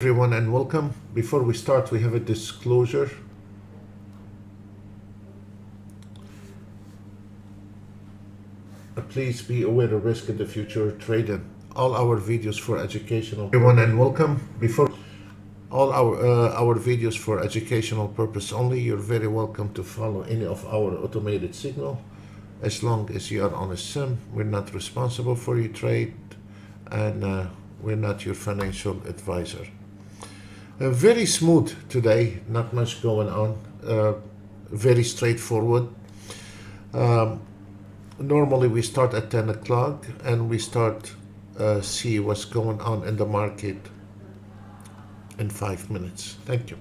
Everyone and welcome. Before we start, we have a disclosure. Please be aware of risk in the future trading. All our videos for educational. Everyone and welcome. Before all our videos for educational purpose only. You're very welcome to follow any of our automated signal, as long as you are on a sim. We're not responsible for your trade, and we're not your financial advisor. Very smooth today, not much going on, very straightforward. Normally we start at 10 o'clock and we start see what's going on in the market in 5 minutes. Thank you.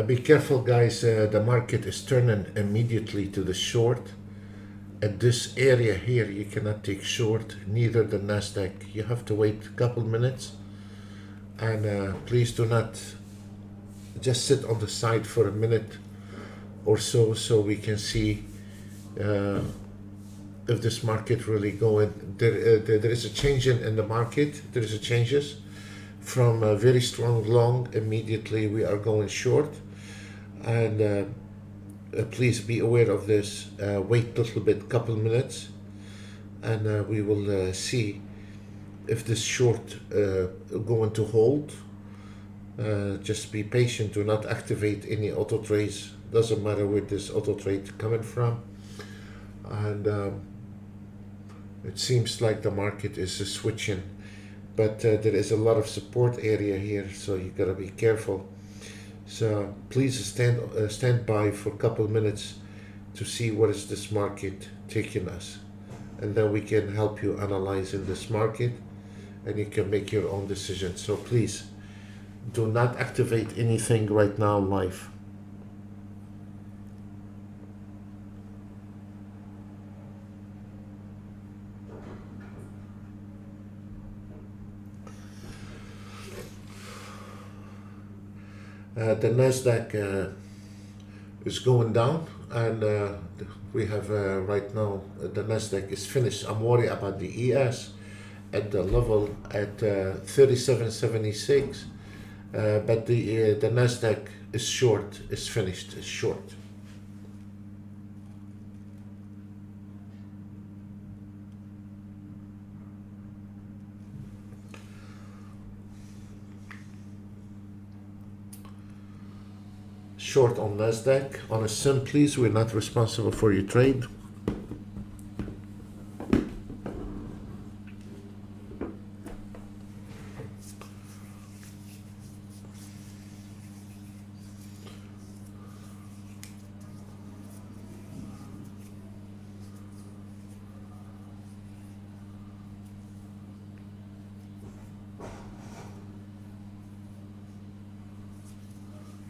Be careful, guys. The market is turning immediately to the short. At this area here, you cannot take short, neither the Nasdaq. You have to wait a couple minutes, and please do not just sit on the side for a minute or so we can see if this market really going. There is a change in the market. There is a changes from a very strong long. Immediately we are going short, and please be aware of this. Wait a little bit, couple minutes, and we will see if this short going to hold. Just be patient. Do not activate any auto trades. Doesn't matter where this auto trade coming from. And it seems like the market is switching but there is a lot of support area here, so you gotta be careful. So please stand by for a couple of minutes to see what is this market taking us, and then we can help you analyze in this market, and you can make your own decision. So please do not activate anything right now live. The Nasdaq is going down, and we have right now the Nasdaq is finished. I'm worried about the ES at the level at 37.76, but the Nasdaq is short, is finished, is short. Short on Nasdaq. On a sim, please, we're not responsible for your trade.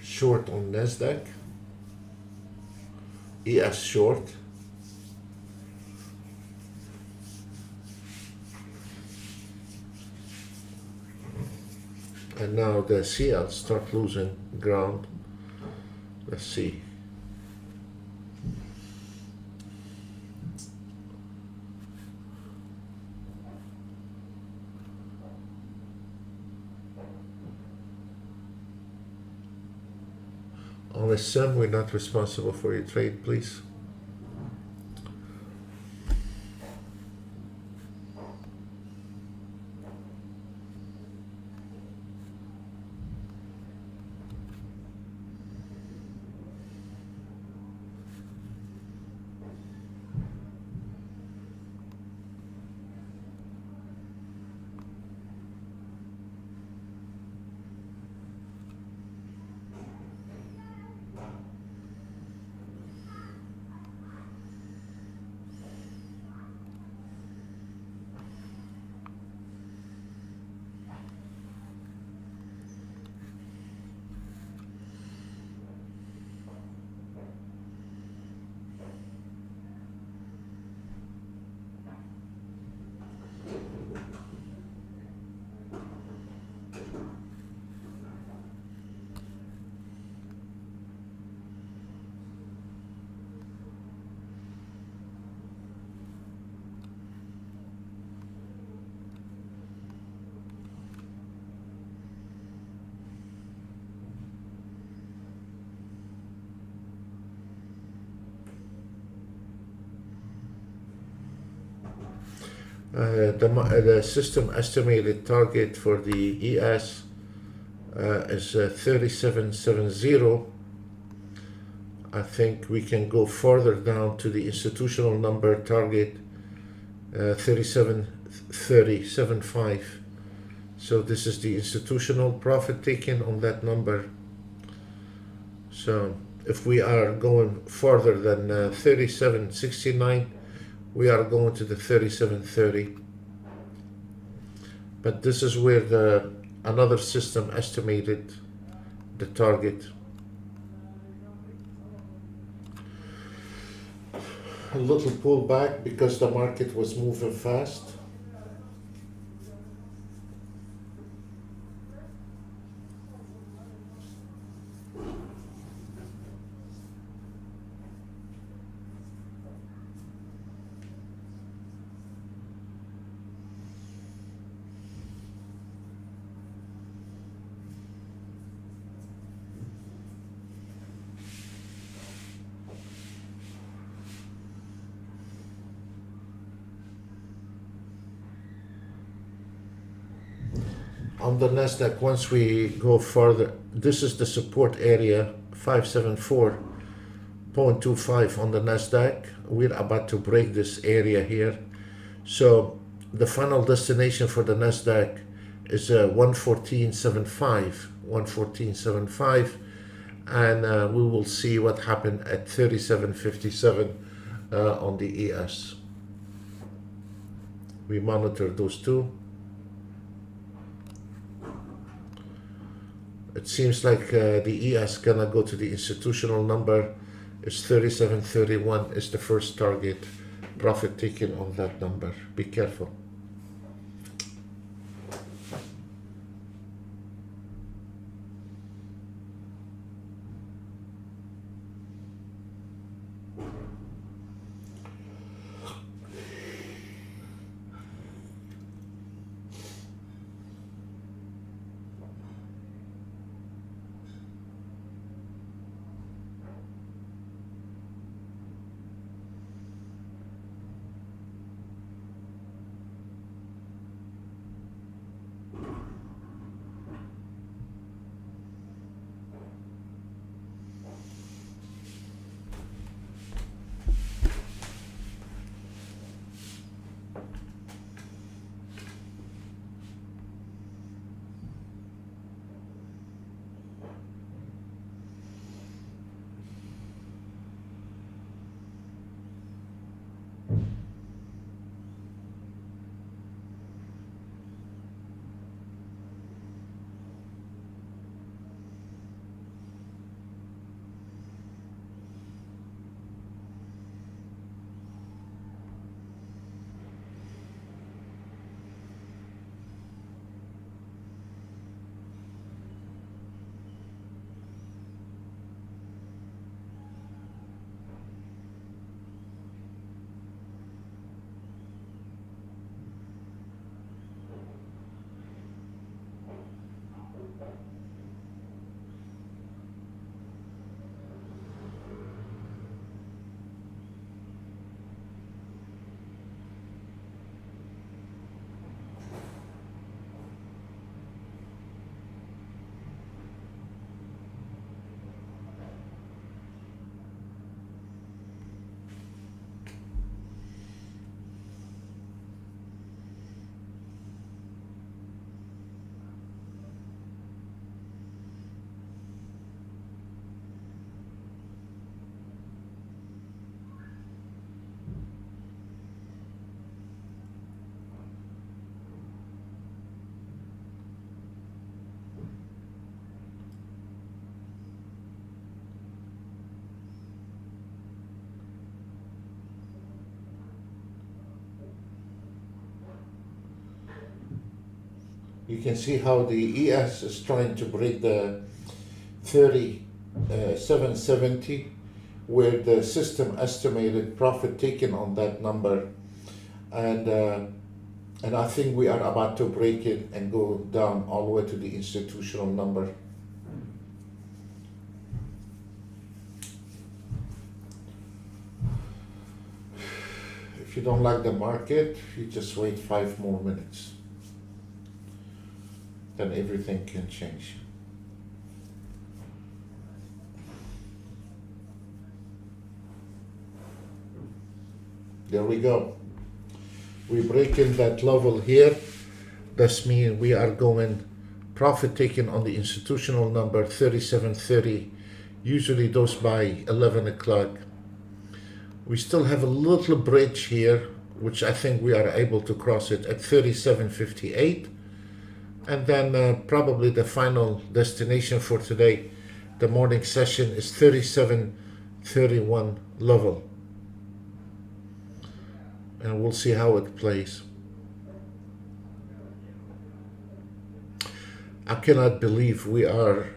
Short on Nasdaq, ES short, and now the CL start losing ground. Let's see. On a sim, we're not responsible for your trade, please. The system estimated target for the ES is 37.70. I think we can go further down to the institutional number target 37.30.75. So this is the institutional profit taken on that number. So if we are going further than 37.69, we are going to the 37.30. But this is where another system estimated the target. A little pullback because the market was moving fast. On the Nasdaq, once we go further, this is the support area 574.25 on the Nasdaq. We're about to break this area here. So the final destination for the Nasdaq is 114.75, 114.75, and we will see what happened at 37.57 on the ES. We monitor those two. It seems like the ES gonna go to the institutional number. It's 37.31 is the first target. Profit taken on that number. Be careful. You can see how the ES is trying to break the 37.70, where the system estimated profit taken on that number, and I think we are about to break it and go down all the way to the institutional number. If you don't like the market, you just wait 5 more minutes. Then everything can change. There we go. We break in that level here. This means we are going profit taken on the institutional number 37.30. Usually those by 11 o'clock. We still have a little bridge here, which I think we are able to cross it at 37.58. And then probably the final destination for today, the morning session, is 37.31 level. And we'll see how it plays. I cannot believe we are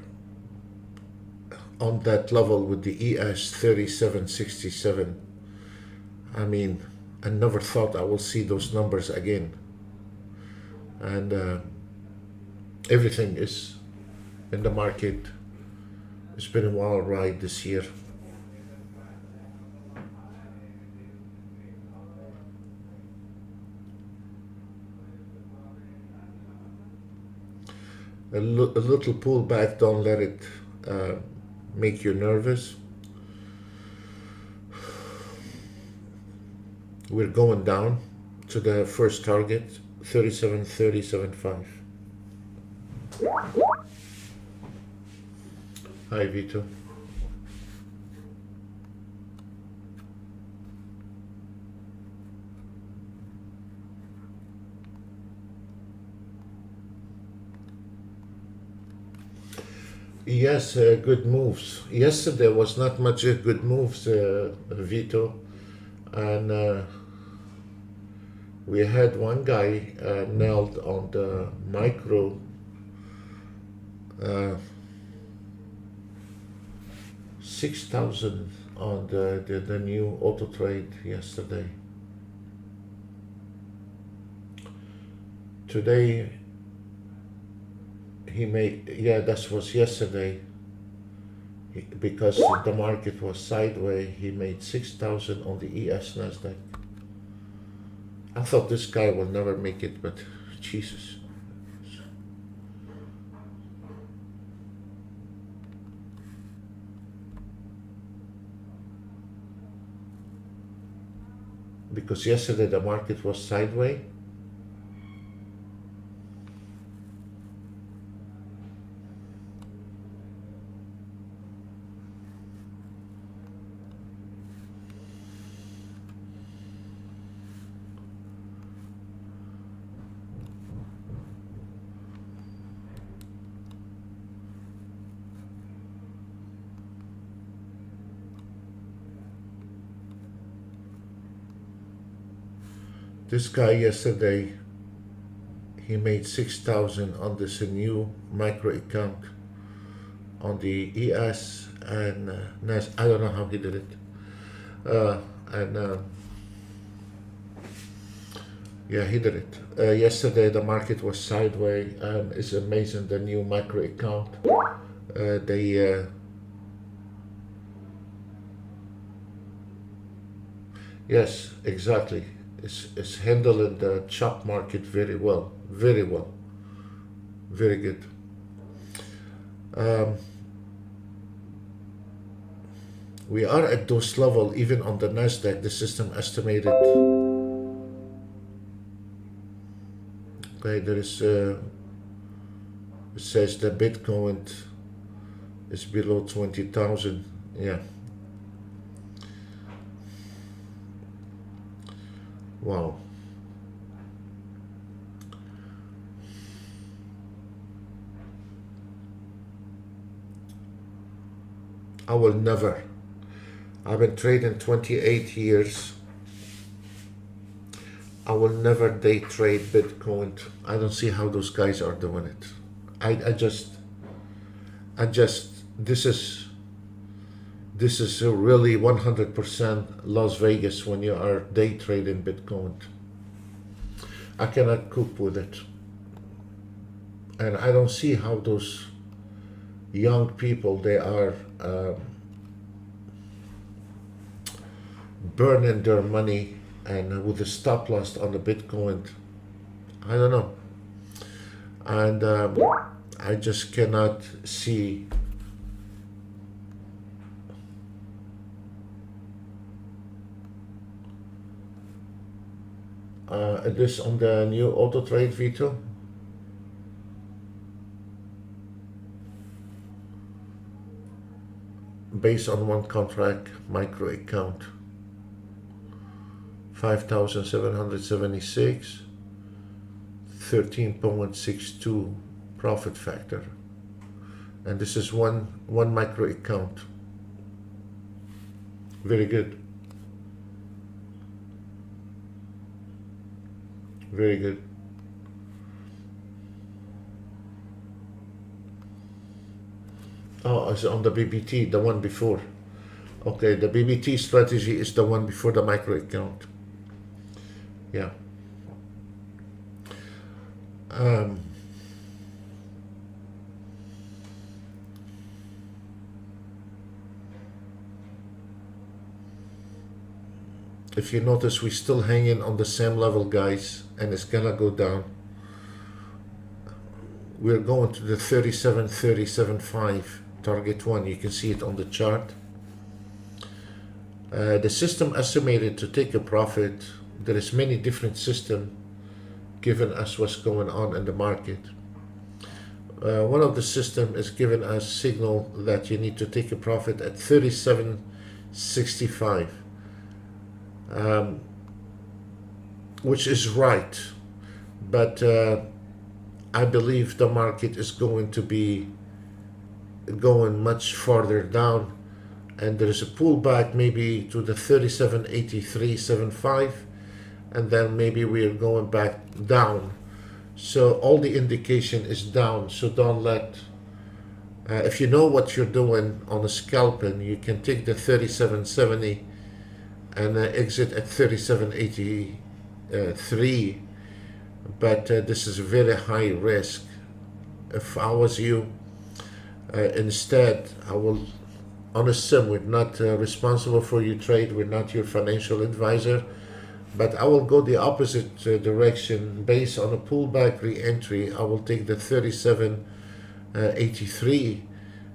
on that level with the ES 37.67. I mean, I never thought I will see those numbers again. And everything is in the market. It's been a wild ride this year. A little pullback, don't let it make you nervous. We're going down to the first target, 37.30.75. Hi, Vito. Yes, good moves. Yesterday was not much good moves, Vito, and we had one guy nailed on the micro. Uh, 6,000 on the new Autotrade yesterday. Today he made, yeah, that was yesterday. Because the market was sideways, he made 6,000 on the ES Nasdaq. I thought this guy will never make it, but Jesus. Because yesterday the market was sideways. This guy yesterday, he made 6,000 on this new micro account on the ES and NAS. I don't know how he did it. Yeah, he did it. Yesterday the market was sideways, and it's amazing the new micro account. Yes, exactly. It's handling the chop market very well, very well, very good. We are at those level even on the Nasdaq. The system estimated. Okay, there is. It says the Bitcoin is below 20,000. Yeah. Wow. I will never. I've been trading 28 years. I will never day trade Bitcoin. I don't see how those guys are doing it. I just, this is really 100% Las Vegas when you are day trading Bitcoin. I cannot cope with it. And I don't see how those young people, they are burning their money and with the stop loss on the Bitcoin. I don't know. And I just cannot see this on the new Autotrade, Vito. Based on one contract, micro account, 5,776, 13.62 profit factor, and this is one micro account. Very good. Very good. Oh, it's on the BBT, the one before. Okay, the BBT strategy is the one before the micro account. Yeah. If you notice, we're still hanging on the same level, guys, and it's gonna go down. We're going to the 37.5 target one. You can see it on the chart. The system estimated to take a profit. There is many different systems giving us what's going on in the market. One of the system is giving us signal that you need to take a profit at 37.65, which is right, but I believe the market is going to be going much farther down, and there is a pullback maybe to the 37.8375, and then maybe we are going back down. So all the indication is down. So don't let, if you know what you're doing on a scalping, you can take the 37.70 and exit at 37.83, but this is very high risk. If I was you, instead I will, on a sim, we're not responsible for your trade, we're not your financial advisor, but I will go the opposite direction. Based on a pullback re-entry, I will take the 37.83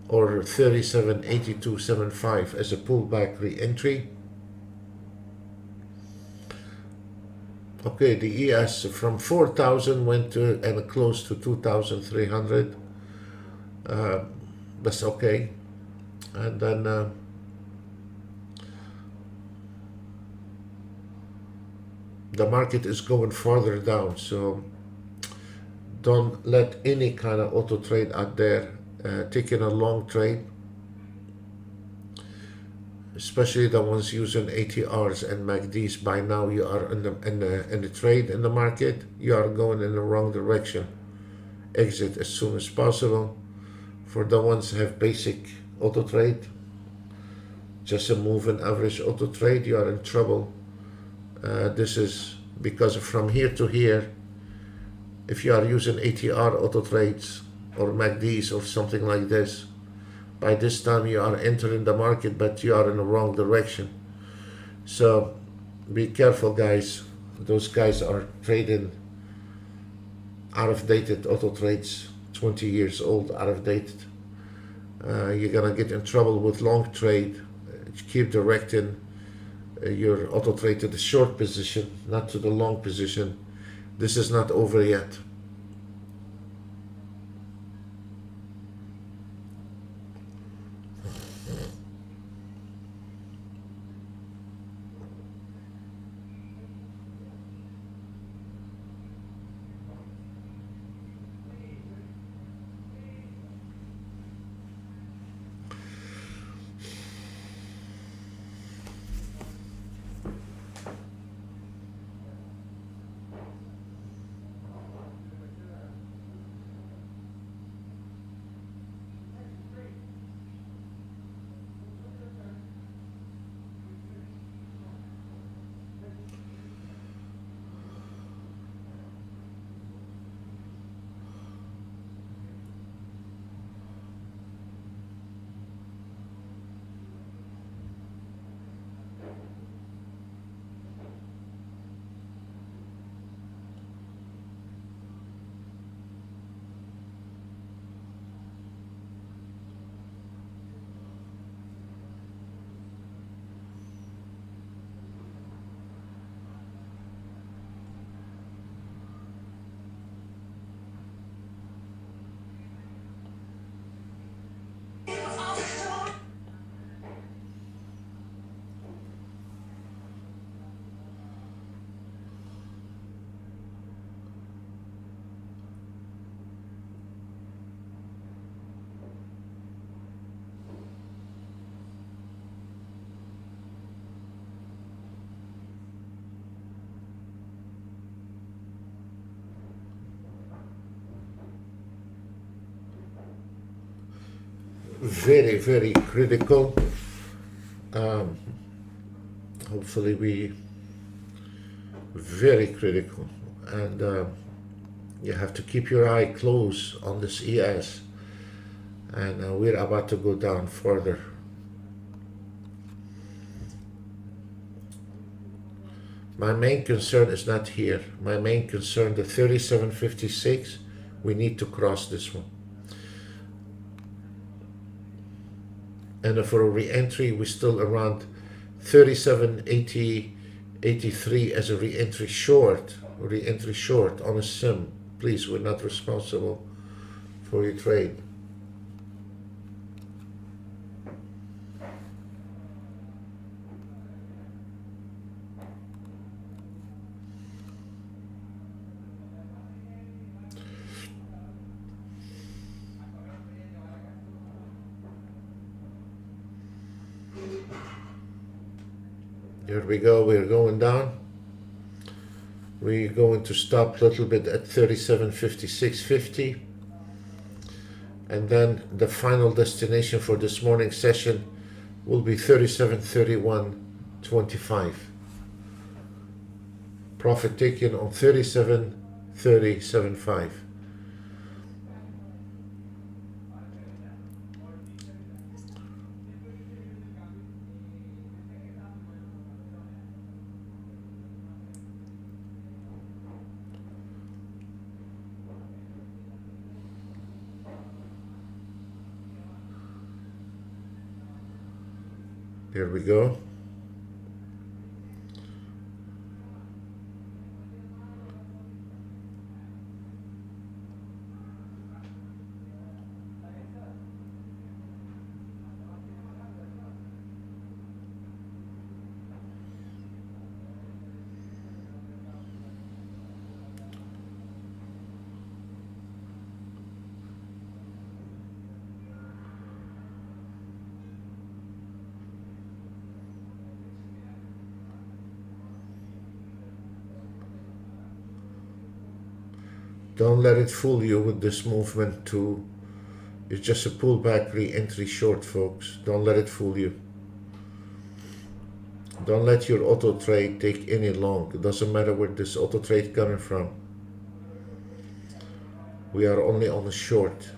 or 37.8275 as a pullback re-entry. Okay, the ES from 4,000 went to and close to 2,300. That's okay. And then the market is going farther down, so don't let any kind of auto trade out there taking a long trade, especially the ones using ATRs and MACDs. By now you are in the trade in the market, you are going in the wrong direction. Exit as soon as possible. For the ones who have basic auto trade, just a moving average auto trade, you are in trouble. This is because from here to here, if you are using ATR auto trades or MACDs or something like this, by this time you are entering the market, but you are in the wrong direction. So be careful, guys. Those guys are trading out of dated auto trades, 20 years old, out of dated. You're gonna get in trouble with long trade. Keep directing your auto trade to the short position, not to the long position. This is not over yet. Very, very critical. Hopefully we very critical, and you have to keep your eye close on this ES, and we're about to go down further. My main concern is not here. My main concern, the 37.56, we need to cross this one. And for a re-entry, we're still around 37.83 as a re-entry short on a sim. Please, we're not responsible for your trade. Here we go, we're going down. We're going to stop a little bit at 37.56.50, and then the final destination for this morning session will be 37.31.25. Profit taken on 37.30.75. Here we go. Don't let it fool you with this movement too. It's just a pullback re-entry short, folks. Don't let it fool you. Don't let your auto trade take any long. It doesn't matter where this auto trade coming from. We are only on a short.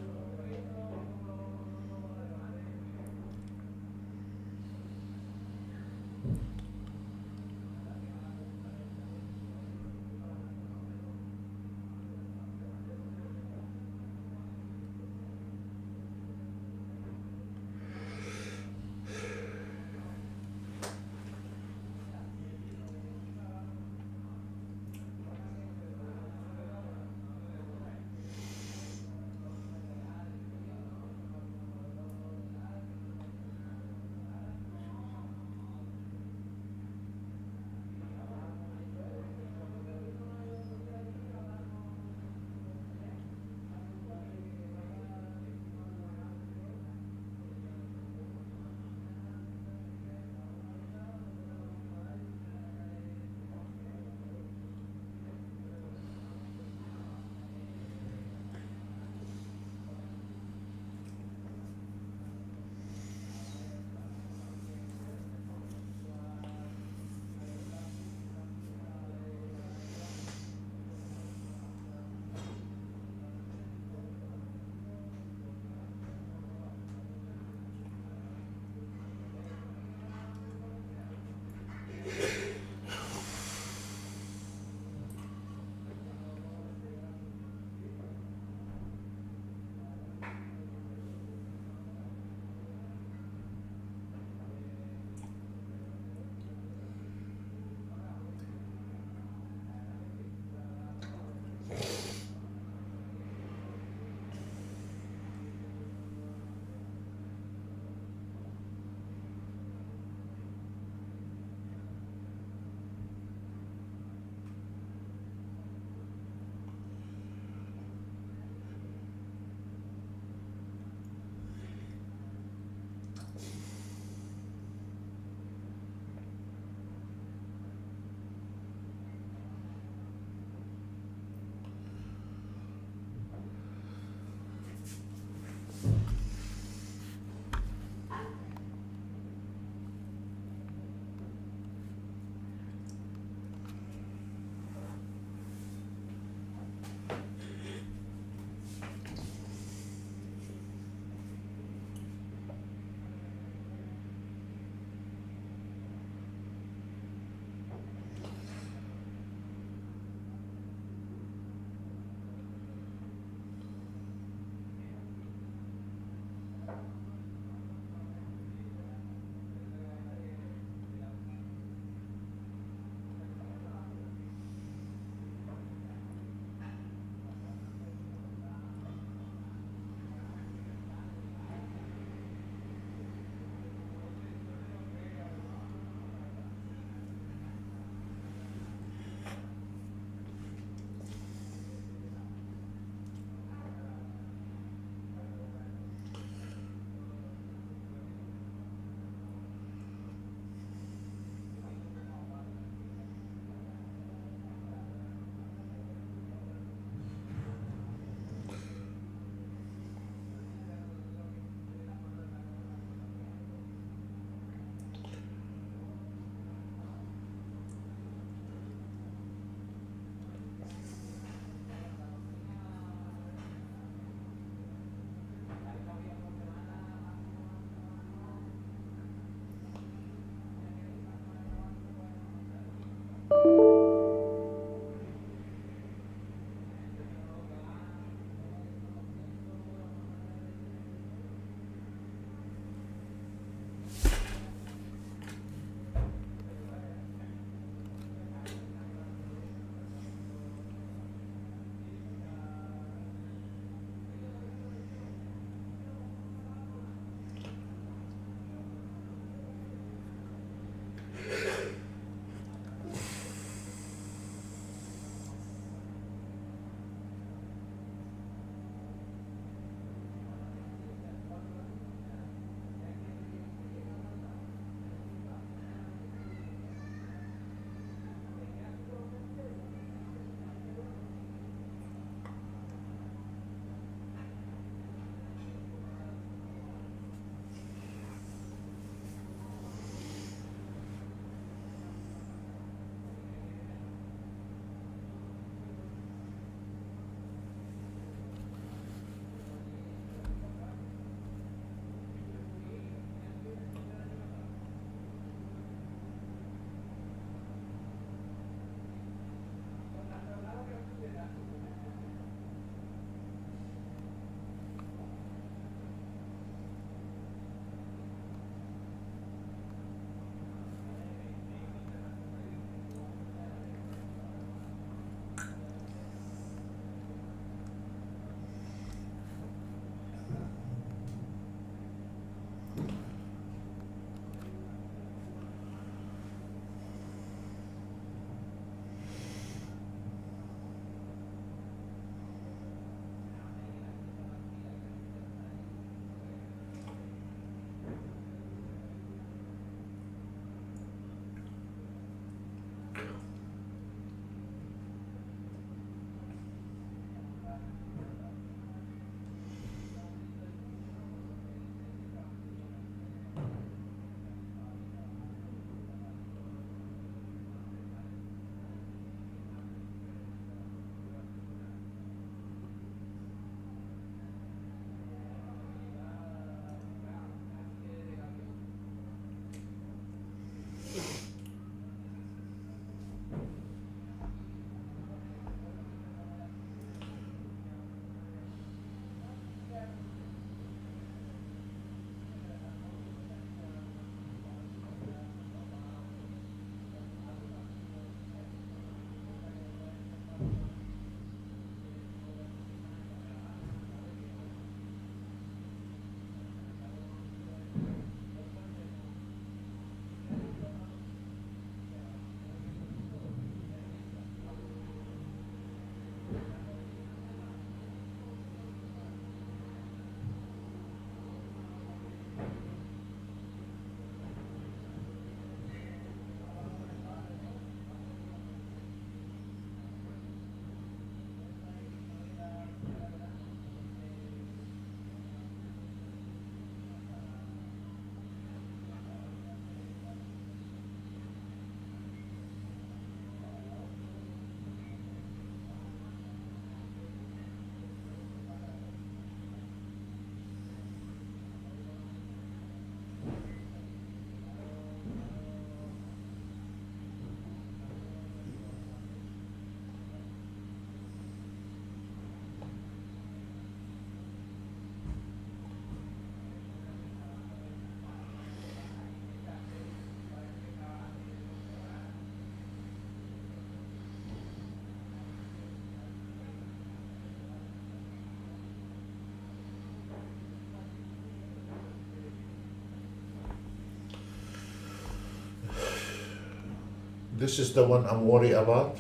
This is the one I'm worried about.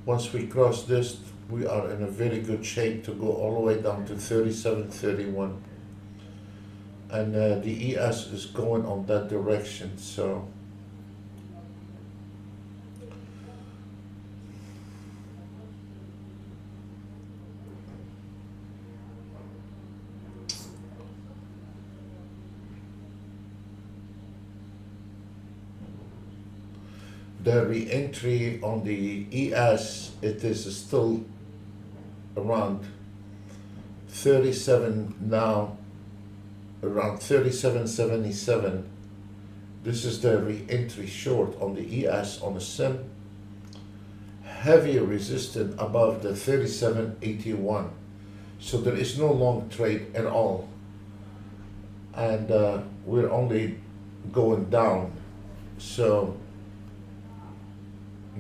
Once we cross this, we are in a very good shape to go all the way down to 37.31. And the ES is going on that direction, so the re-entry on the ES, it is still around 37 now, around 37.77. This is the re-entry short on the ES on the SIM. Heavy resistance above the 37.81. So there is no long trade at all. And we're only going down. So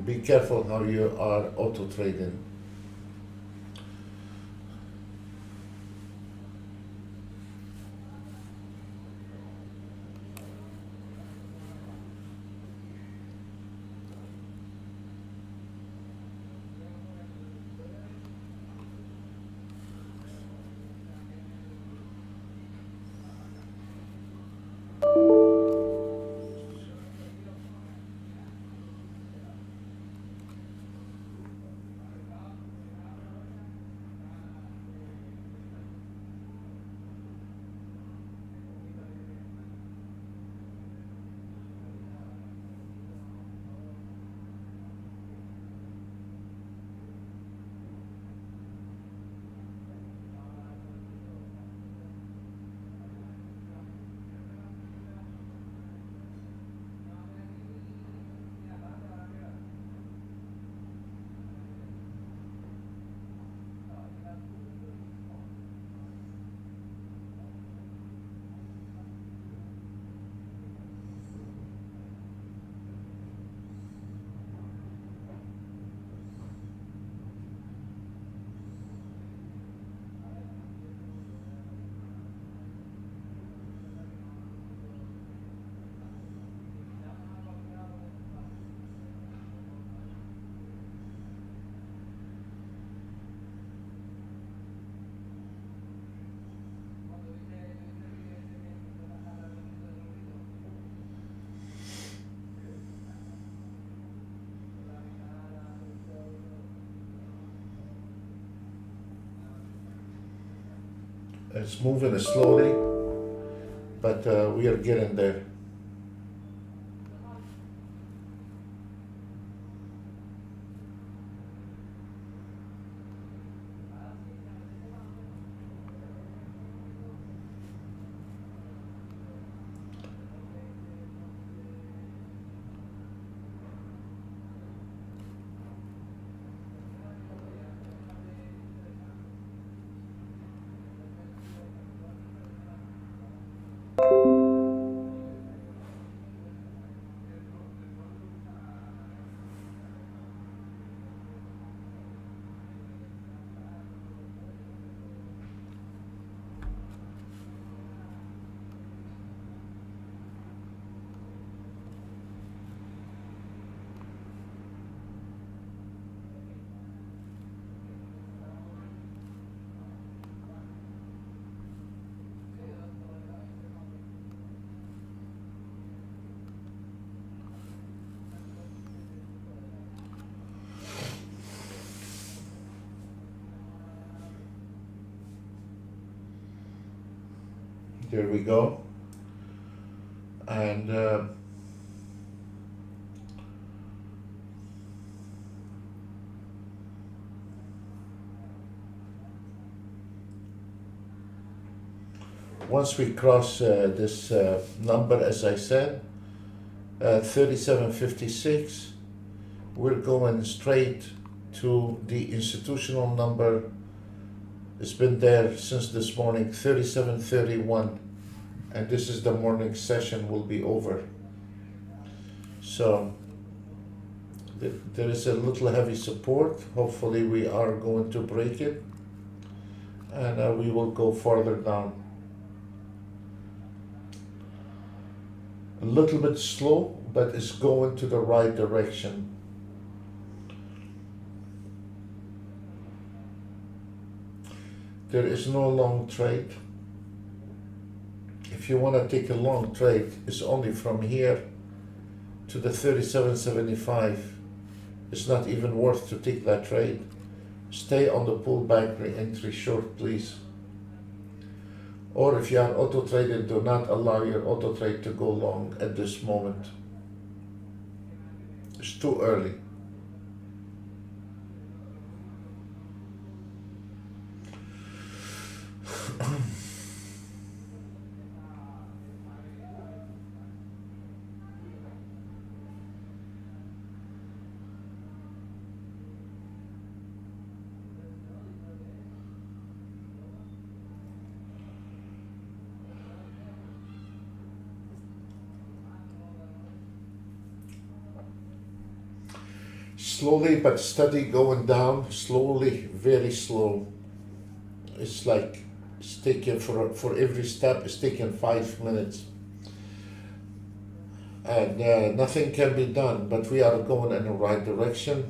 be careful how you are auto trading. It's moving slowly, but we are getting there. There we go. And once we cross this number, as I said, 37.56, we're going straight to the institutional number. It's been there since this morning, 37.31, and this is the morning session will be over. So there is a little heavy support. Hopefully we are going to break it, and we will go farther down. a little bit slow, but it's going to the right direction. There is no long trade. If you want to take a long trade, it's only from here to the 37.75. It's not even worth to take that trade. Stay on the pullback re-entry short, please. Or if you are auto trader, do not allow your auto trade to go long at this moment. It's too early. Slowly but steady going down, slowly, very slow. It's like it's taking for every step, it's taking 5 minutes. And nothing can be done, but we are going in the right direction.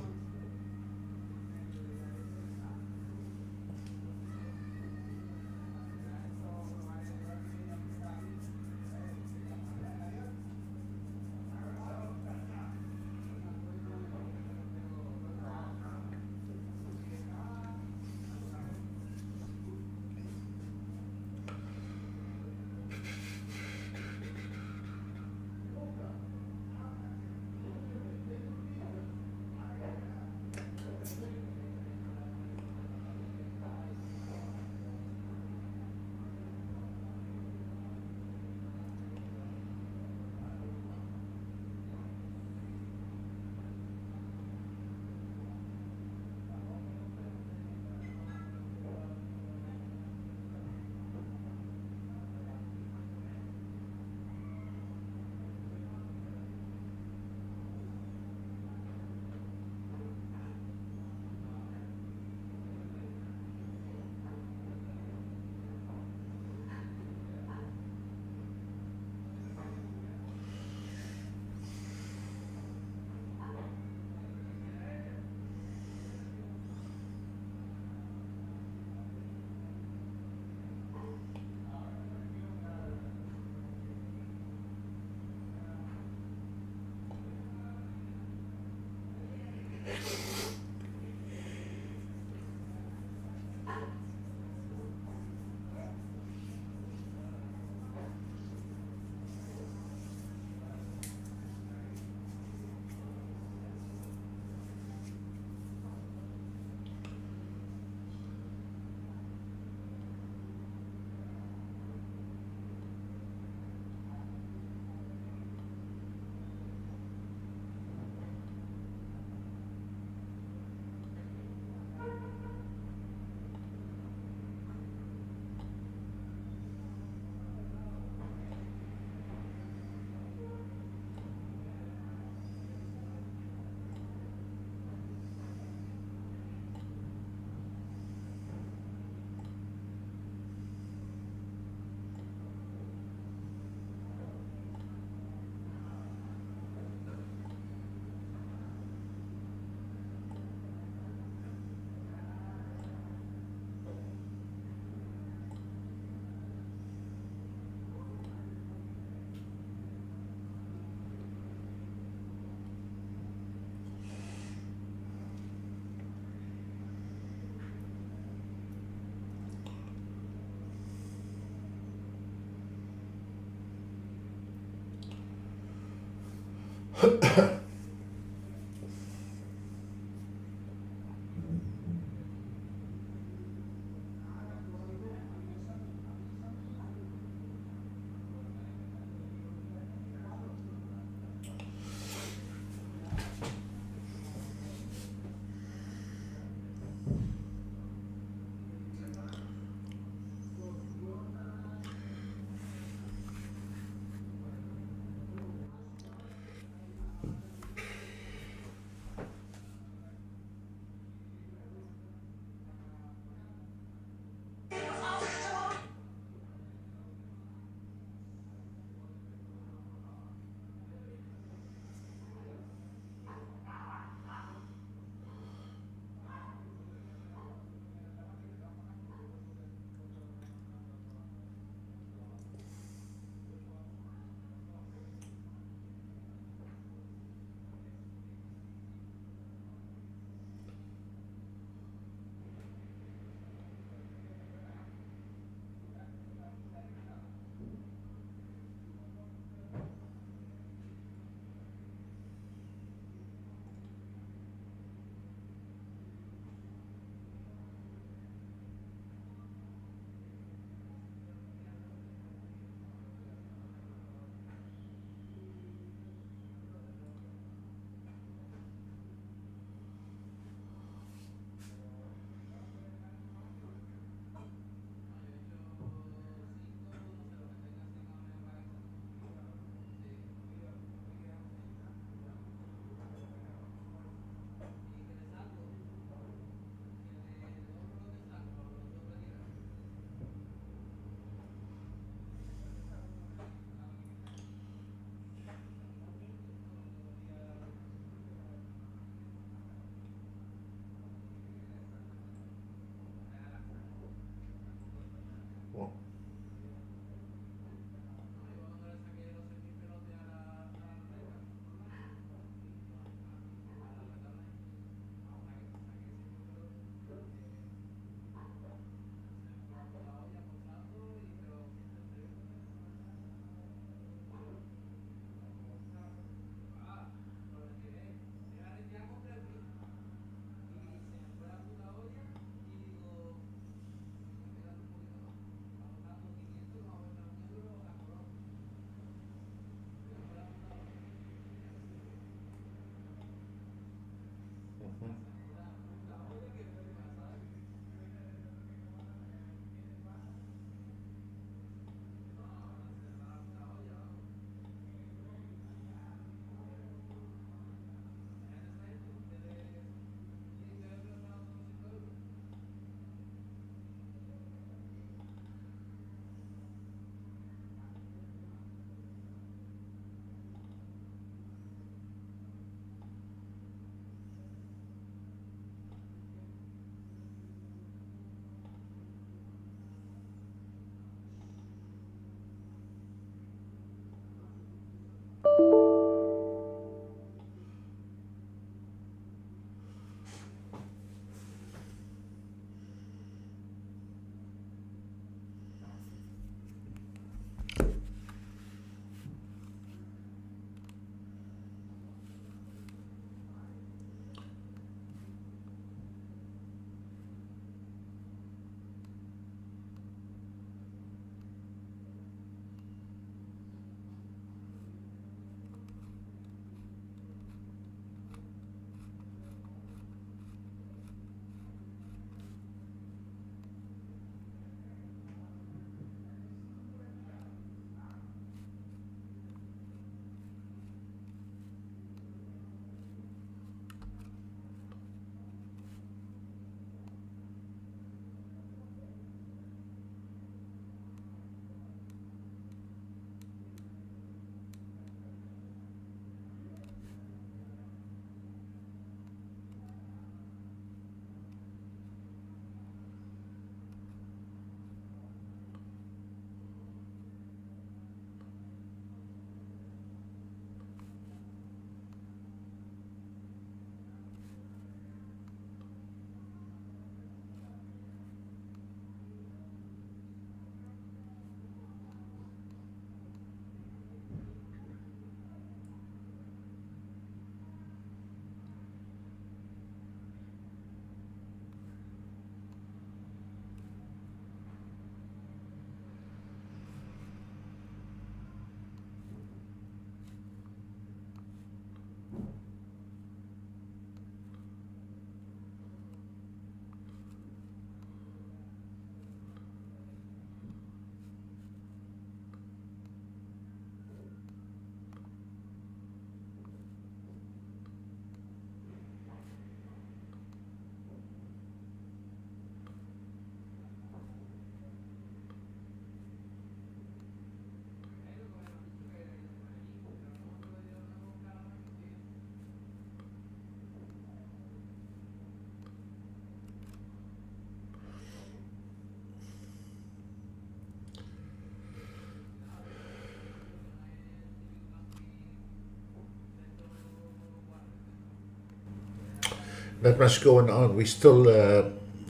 Not much going on. We still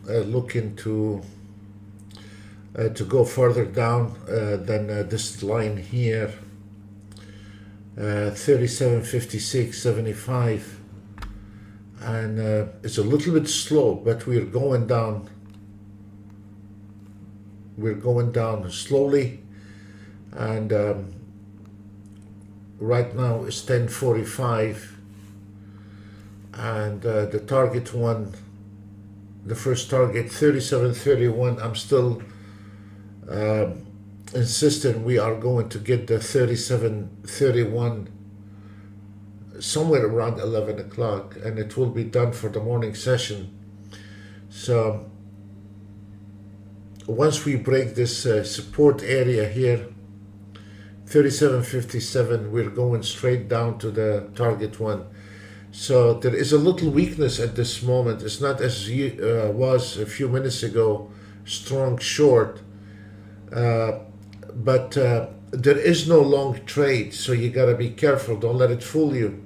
looking to go further down than this line here, 37.56.75, and it's a little bit slow, but we're going down. We're going down slowly, and right now it's 10:45. And the target one, the first target 37.31, I'm still insistent we are going to get the 37.31 somewhere around 11 o'clock, and it will be done for the morning session. So once we break this support area here, 37.57, we're going straight down to the target one. So there is a little weakness at this moment. It's not as was a few minutes ago, strong short, but there is no long trade, so you got to be careful. Don't let it fool you.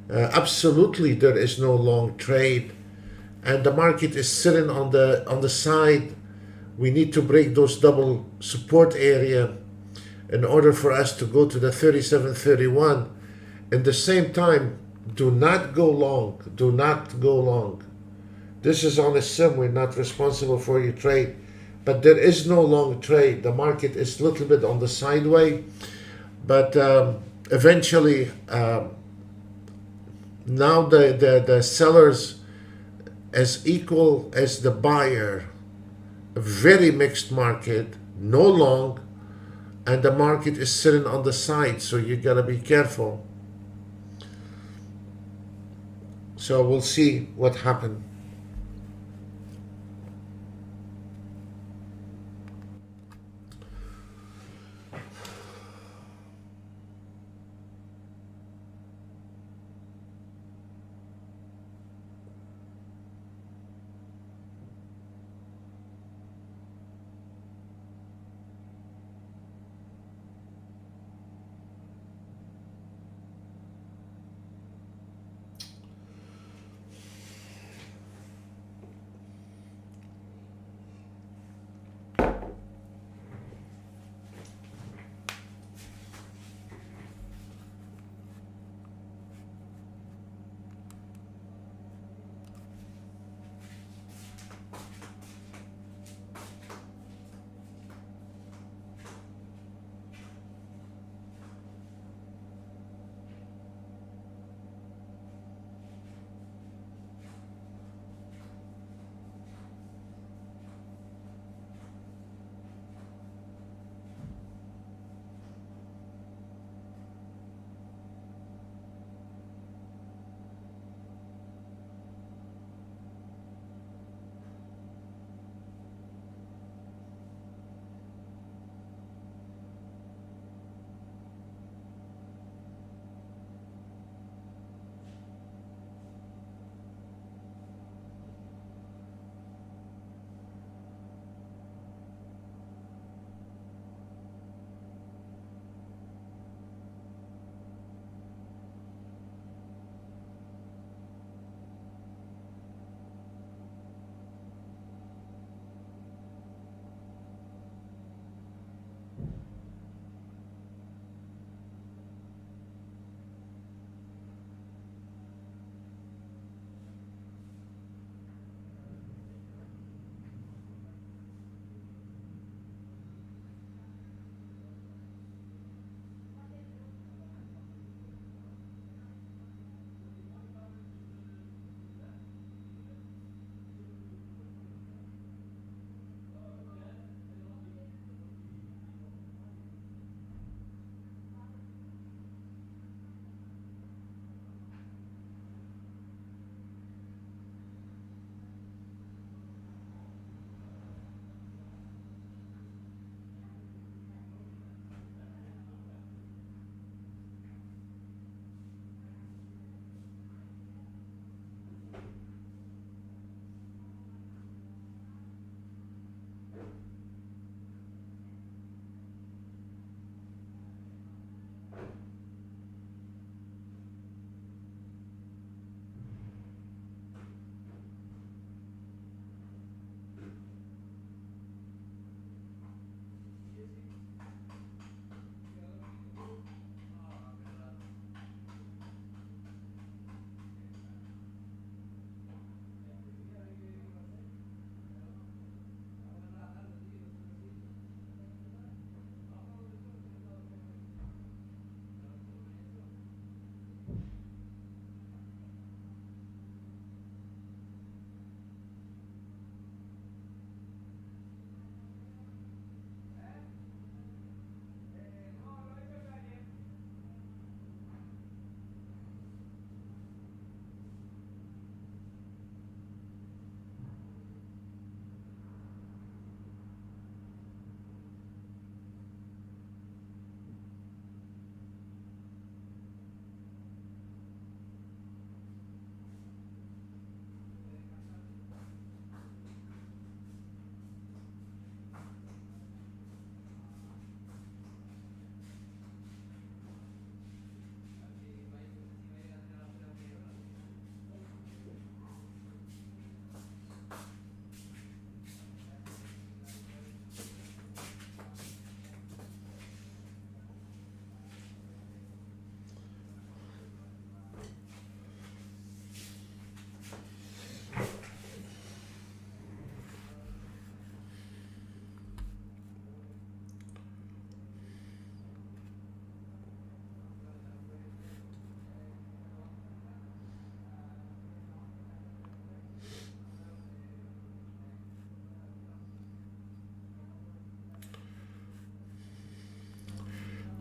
Absolutely, there is no long trade, and the market is sitting on the side. We need to break those double support area in order for us to go to the 37.31. At the same time, do not go long. Do not go long. This is on a sim. We're not responsible for your trade, but there is no long trade. The market is a little bit on the sideway, but eventually, now the sellers as equal as the buyer. A very mixed market, no long, and the market is sitting on the side, so you gotta be careful. So we'll see what happens.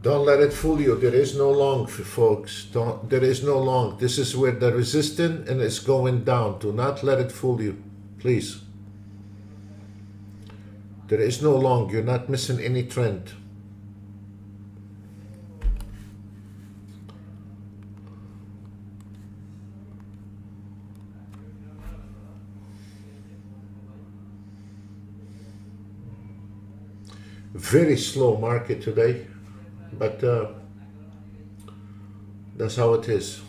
Don't let it fool you. There is no long, folks. There is no long. This is where the resistance and it's going down. Do not let it fool you, please. There is no long. You're not missing any trend. Very slow market today, but that's how it is.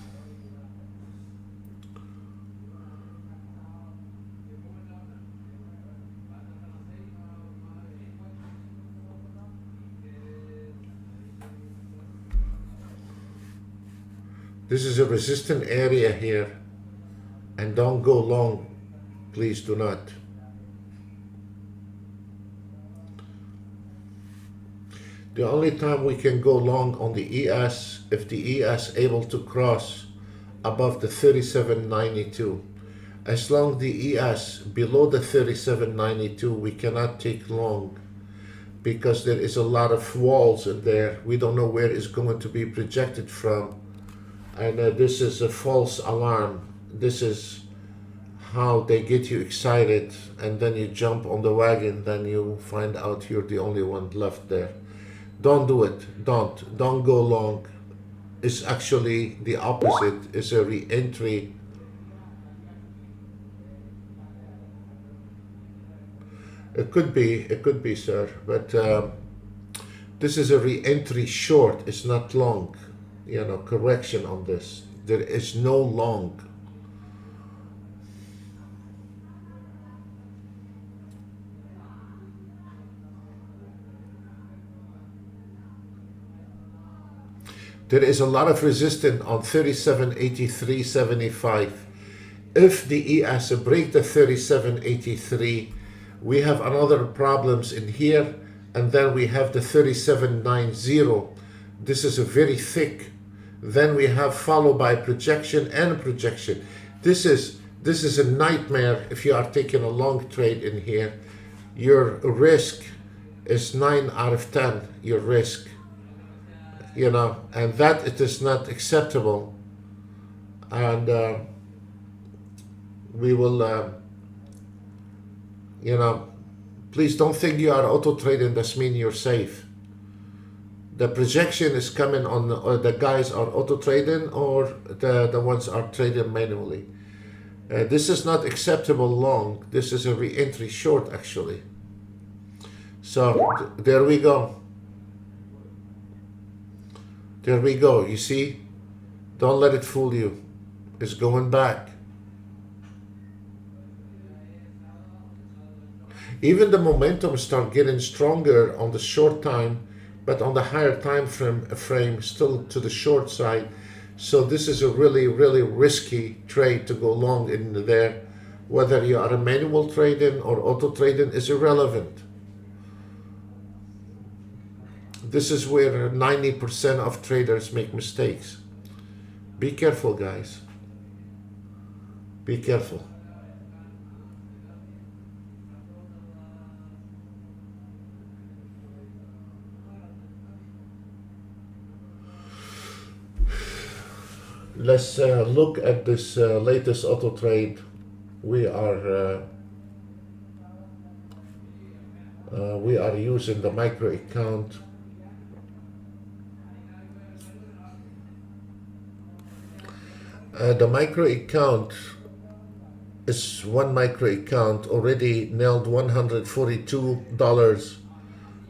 This is a resistant area here, and don't go long. Please do not. The only time we can go long on the ES if the ES able to cross above the 37.92. As long as the ES below the 37.92, we cannot take long because there is a lot of walls in there. We don't know where it's going to be projected from, and this is a false alarm. This is how they get you excited, and then you jump on the wagon, then you find out you're the only one left there. Don't do it. Don't go long. It's actually the opposite. It's a re-entry. It could be, sir. But this is a re-entry short. It's not long. You know, correction on this. There is no long. There is a lot of resistance on 37.83.75. If the ES break the 37.83, we have another problems in here, and then we have the 37.90. This is a very thick. Then we have followed by projection and projection. This is a nightmare if you are taking a long trade in here. Your risk is 9 out of 10. Your risk. You know, and that it is not acceptable, and we will, you know, please don't think you are auto trading. That means you're safe. The projection is coming on, the guys are auto trading, or the ones are trading manually. This is not acceptable long. This is a re-entry short actually. So there we go. There we go. You see? Don't let it fool you. It's going back. Even the momentum start getting stronger on the short time, but on the higher time frame still to the short side. So this is a really, really risky trade to go long in there. Whether you are a manual trading or auto trading is irrelevant. This is where 90% of traders make mistakes. Be careful, guys. Be careful. Let's look at this latest auto trade. We are using the micro account. The micro account is one micro account already nailed $142,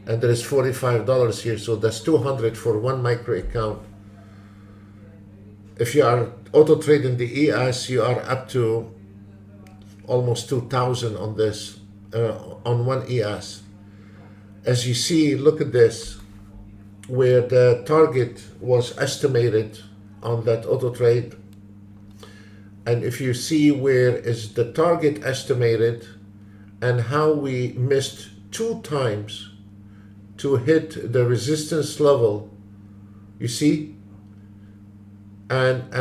and there is $45 here, so that's $200 for one micro account. If you are auto trading the ES, you are up to almost 2,000 on this, on one ES. As you see, look at this, where the target was estimated on that auto trade. And if you see where is the target estimated and how we missed 2 times to hit the resistance level, you see, and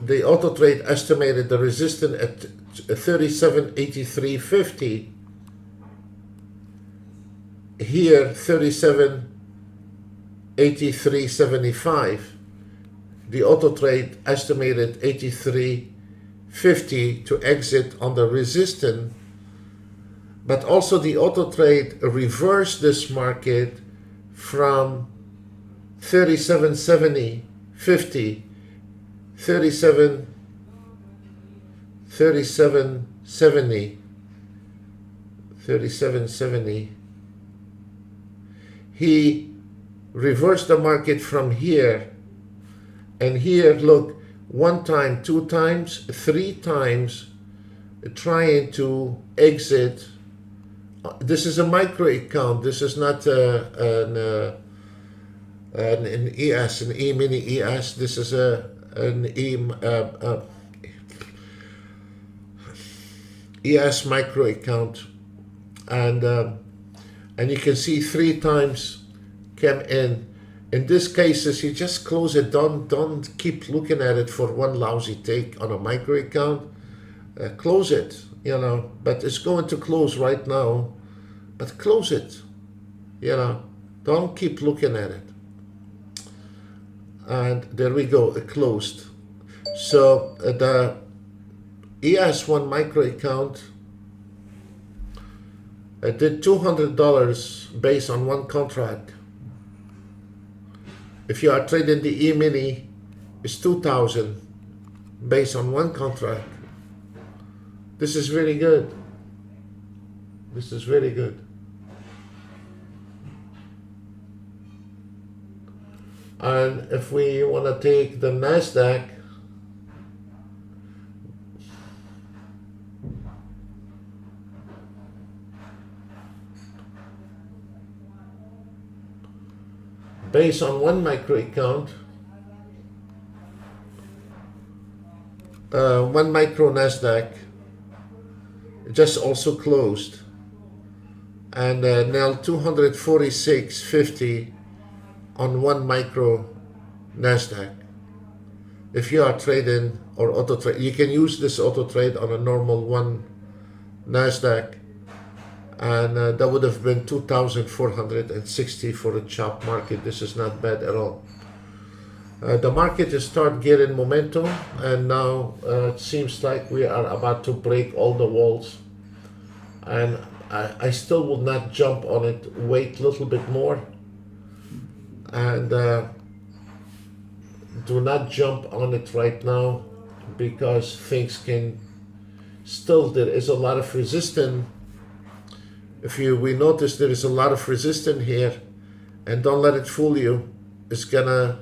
the auto trade estimated the resistance at 37.8350. Here 37 83.75. The Autotrade estimated 83.50 to exit on the resistance, but also the Autotrade reversed this market from 37.70, 50, 37.70, 37.70. He reversed the market from here, and here, look, one time, two times, three times, trying to exit. This is a micro account. This is not an ES, an E mini ES. This is an ES micro account, and you can see three times came in. In this cases, you just close it. Don't keep looking at it for one lousy take on a micro account. Close it, you know. But it's going to close right now. But close it, you know. Don't keep looking at it. And there we go. It closed. So the ES1 micro account did $200 based on one contract. If you are trading the E-mini, it's $2,000 based on one contract. This is very good. This is very good. And if we want to take the NASDAQ, based on one micro account, one micro NASDAQ just also closed, and now 246.50 on one micro NASDAQ. If you are trading or auto trade, you can use this auto trade on a normal one NASDAQ, and that would have been 2,460 for a chop market. This is not bad at all. The market is start getting momentum, and now it seems like we are about to break all the walls, and I still will not jump on it. Wait a little bit more, and do not jump on it right now, because things can still, there is a lot of resistance. We notice there is a lot of resistance here, and don't let it fool you. It's gonna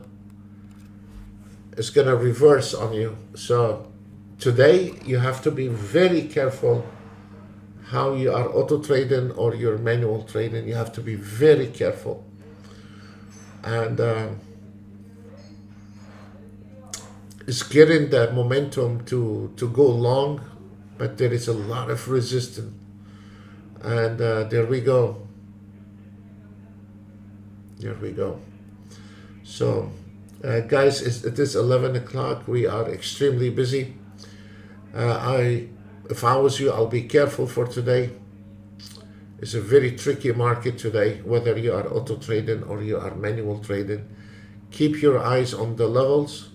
reverse on you. So today you have to be very careful how you are auto trading or your manual trading. You have to be very careful, and it's getting the momentum to go long, but there is a lot of resistance. And there we go. There we go. So, guys, it is 11 o'clock. We are extremely busy. If I was you, I'll be careful for today. It's a very tricky market today, whether you are auto trading or you are manual trading. Keep your eyes on the levels,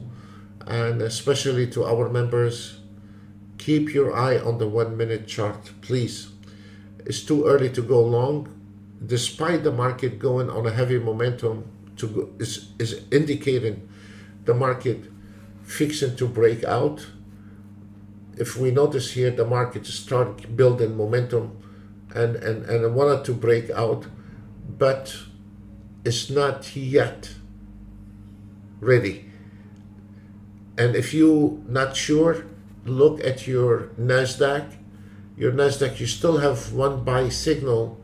and especially to our members, keep your eye on the 1 minute chart, please. It's too early to go long, despite the market going on a heavy momentum is indicating the market fixing to break out. If we notice here, the market start building momentum and wanted to break out, but it's not yet ready. And if you not sure, look at your NASDAQ. Your NASDAQ, you still have one buy signal,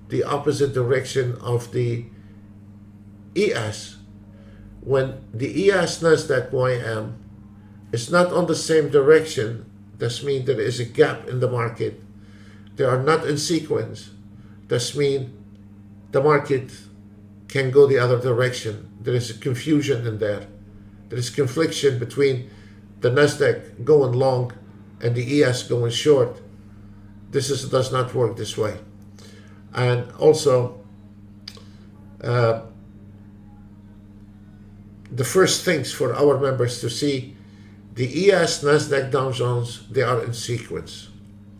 the opposite direction of the ES. When the ES NASDAQ YM is not on the same direction, that means there is a gap in the market. They are not in sequence. That means the market can go the other direction. There is a confusion in there. There is confliction between the NASDAQ going long and the ES going short. Does not work this way. And also, the first things for our members to see, the ES, Nasdaq, Dow Jones, they are in sequence.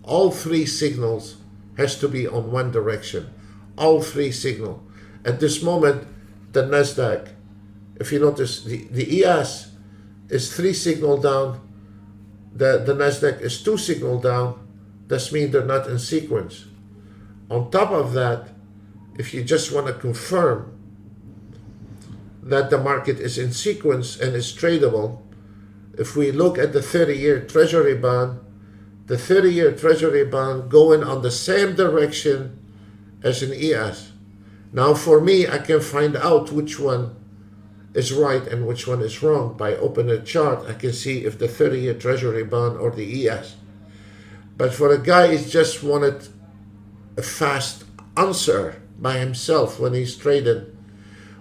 All three signals has to be on one direction. All three signal. At this moment, the Nasdaq, if you notice, the ES is 3 signal down, the Nasdaq is 2 signal down. That means they're not in sequence. On top of that, if you just want to confirm that the market is in sequence and is tradable, if we look at the 30-year Treasury bond, the 30-year Treasury bond going on the same direction as an ES. Now for me, I can find out which one is right and which one is wrong. By opening a chart, I can see if the 30-year Treasury bond or the ES. But for a guy who just wanted a fast answer by himself when he's trading,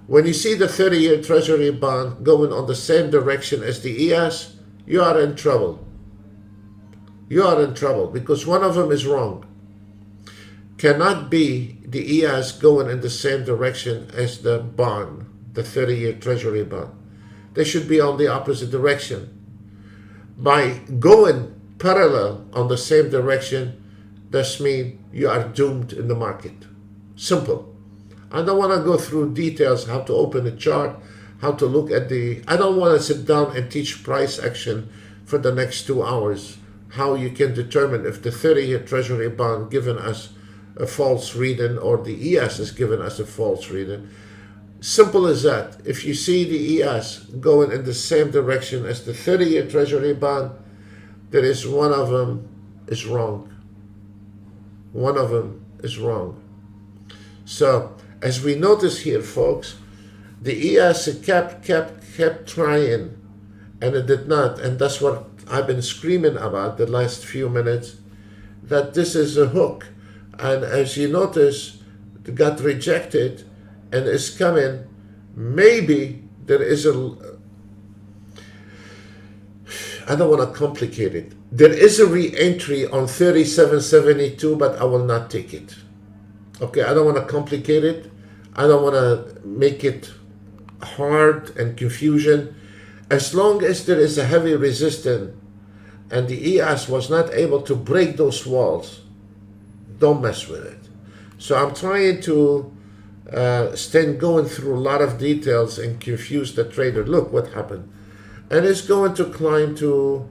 when you see the 30-year Treasury bond going on the same direction as the ES, you are in trouble. You are in trouble because one of them is wrong. Cannot be the ES going in the same direction as the bond, the 30-year Treasury bond. They should be on the opposite direction. By going parallel on the same direction, that means you are doomed in the market. Simple. I don't want to go through details, how to open a chart, how to look at I don't want to sit down and teach price action for the next 2 hours, how you can determine if the 30-year Treasury bond given us a false reading or the ES is giving us a false reading. Simple as that. If you see the ES going in the same direction as the 30-year Treasury bond, there is one of them is wrong. One of them is wrong. So, as we notice here, folks, the ES kept trying, and it did not. And that's what I've been screaming about the last few minutes, that this is a hook. And as you notice, it got rejected and is coming. Maybe there is I don't want to complicate it. There is a re-entry on 37.72, but I will not take it. Okay, I don't want to complicate it. I don't want to make it hard and confusion. As long as there is a heavy resistance and the ES was not able to break those walls, don't mess with it. So I'm trying to stand going through a lot of details and confuse the trader. Look what happened. And it's going to climb to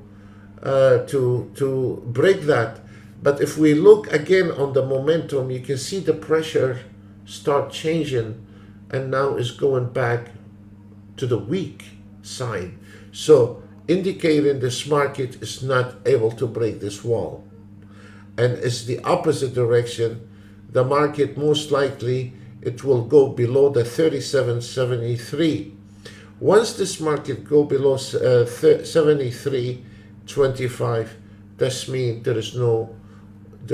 break that. But if we look again on the momentum, you can see the pressure start changing and now is going back to the weak side. So indicating this market is not able to break this wall. And it's the opposite direction. The market most likely, it will go below the 37.73. Once this market go below 73.25, that means there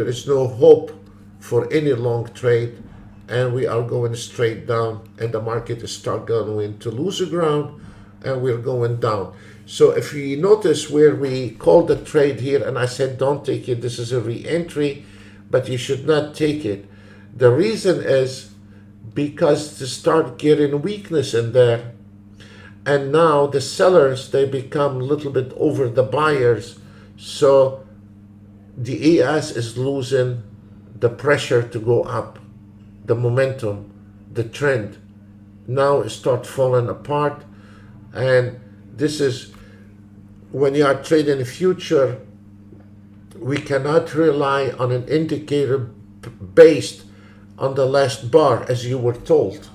is no hope for any long trade, and we are going straight down, and the market is start going to lose the ground, and we're going down. So if you notice where we called the trade here, and I said don't take it, this is a re-entry, but you should not take it. The reason is because to start getting weakness in there, and now the sellers, they become a little bit over the buyers, so the ES is losing the pressure to go up, the momentum, the trend. Now it starts falling apart, and this is when you are trading a future, we cannot rely on an indicator based on the last bar as you were told.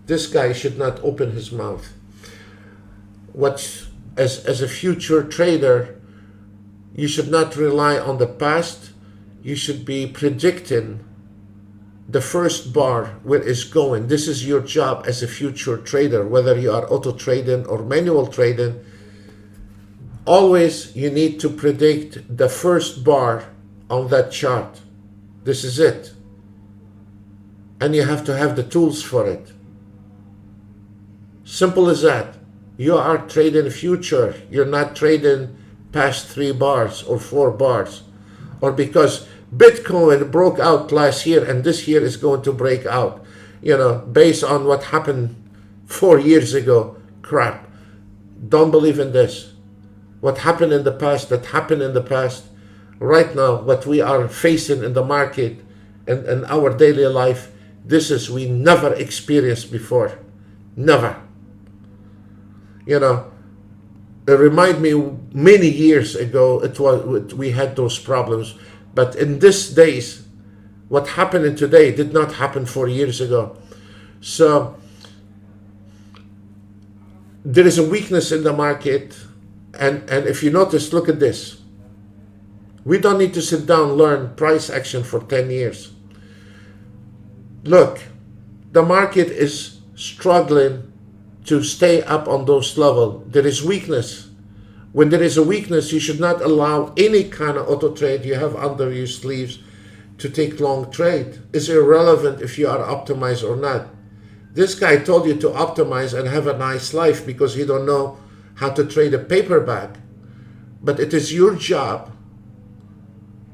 This guy should not open his mouth. As a future trader, you should not rely on the past. You should be predicting the first bar where it's going. This is your job as a future trader, whether you are auto trading or manual trading. Always you need to predict the first bar on that chart. This is it. And you have to have the tools for it. Simple as that. You are trading future. You're not trading past 3 bars or 4 bars. Or because Bitcoin broke out last year and this year is going to break out. You know, based on what happened 4 years ago, crap. Don't believe in this. What happened in the past, that happened in the past. Right now, what we are facing in the market and in our daily life, this is we never experienced before. Never. You know, it remind me many years ago, we had those problems. But in these days, what happened today did not happen 4 years ago. So there is a weakness in the market. And if you notice, look at this. We don't need to sit down and learn price action for 10 years. Look, the market is struggling to stay up on those levels. There is weakness. When there is a weakness, you should not allow any kind of auto trade you have under your sleeves to take long trade. It's irrelevant if you are optimized or not. This guy told you to optimize and have a nice life because he don't know how to trade a paperback. But it is your job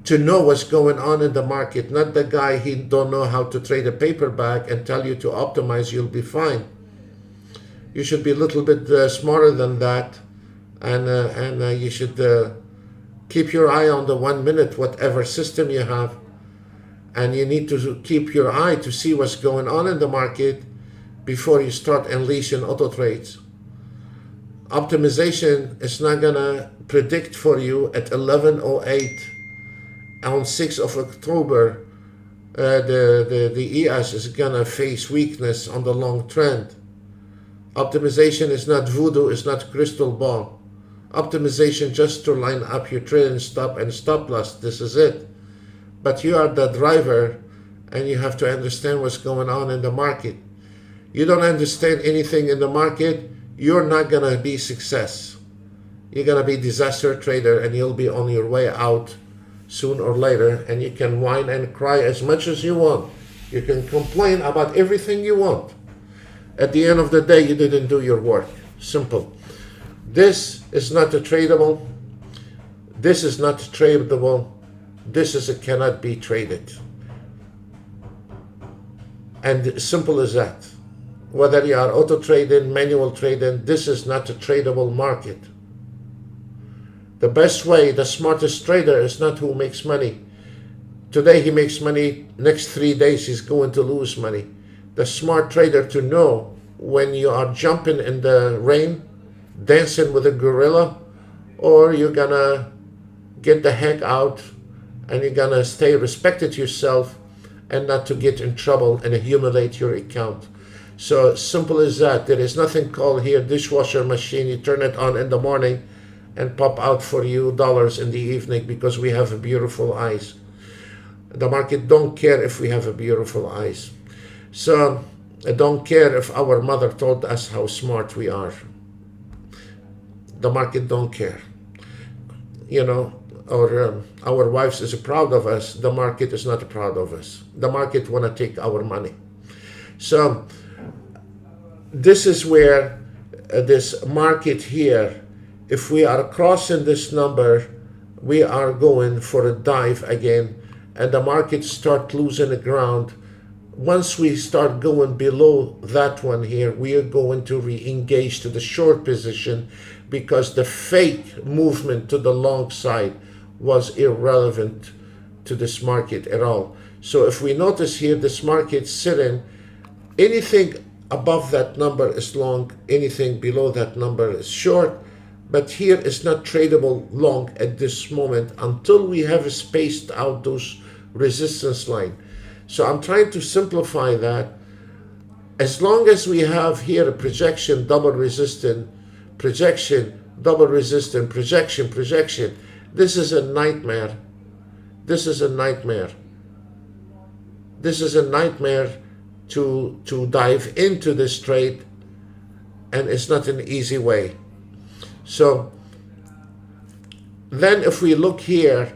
to know what's going on in the market, not the guy he don't know how to trade a paperback and tell you to optimize, you'll be fine. You should be a little bit smarter than that, and you should keep your eye on the 1 minute, whatever system you have, and you need to keep your eye to see what's going on in the market before you start unleashing auto trades. Optimization is not gonna predict for you at 11:08 on 6th of October. The ES is gonna face weakness on the long trend. Optimization is not voodoo, it's not crystal ball. Optimization just to line up your trade stop and stop loss. This is it. But you are the driver and you have to understand what's going on in the market. You don't understand anything in the market, you're not gonna be success. You're gonna be disaster trader and you'll be on your way out soon or later, and you can whine and cry as much as you want. You can complain about everything you want. At the end of the day, you didn't do your work. Simple. This is not a tradable. This is not tradable. This is a cannot be traded. And simple as that. Whether you are auto trading, manual trading, this is not a tradable market. The best way, the smartest trader is not who makes money. Today he makes money, next 3 days he's going to lose money. The smart trader to know when you are jumping in the rain, dancing with a gorilla, or you're gonna get the heck out and you're gonna stay respected yourself and not to get in trouble and accumulate your account. So simple as that. There is nothing called here dishwasher machine. You turn it on in the morning and pop out for you dollars in the evening because we have beautiful eyes. The market don't care if we have a beautiful eyes. So I don't care if our mother told us how smart we are. The market don't care. You know, or our wives is proud of us. The market is not proud of us. The market want to take our money. So this is where this market here, if we are crossing this number, we are going for a dive again, and the market start losing the ground. Once we start going below that one here, we are going to re-engage to the short position because the fake movement to the long side was irrelevant to this market at all. So if we notice here, this market sitting, anything above that number is long, anything below that number is short, but here is not tradable long at this moment until we have spaced out those resistance line. So I'm trying to simplify that. As long as we have here a projection, double resistant, projection, double resistant, projection, this is a nightmare. This is a nightmare. This is a nightmare to dive into this trade, and it's not an easy way. So then if we look here,